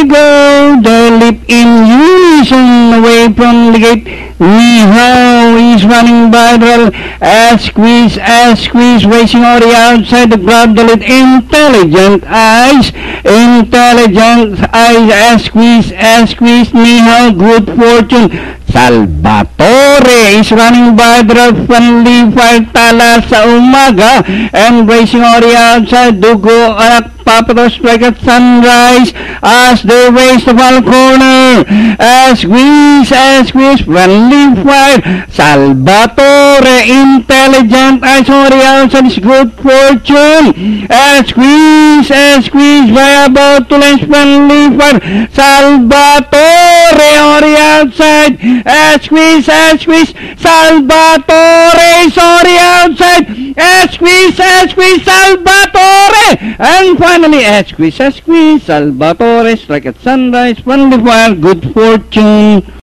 they go, they leap in unison away from the gate. Nihao is running by the squeeze, racing on the outside, the crowd, the lead, intelligent eyes, squeeze, Nihao, good fortune. Salvatore is running by the friendly fire tala sa umaga and racing on the outside. Dugo at Papato strike at sunrise as they race the final corner. Squeeze, friendly fire. Salvatore, intelligent eyes on the outside is good fortune. Squeeze, by about 2 lengths, friendly fire. Salvatore on the outside. Squeeze, Salvatore is on the outside. Squeeze, Salvatore. And finally, squeeze, Salvatore strike at sunrise, friendly fire, good fortune.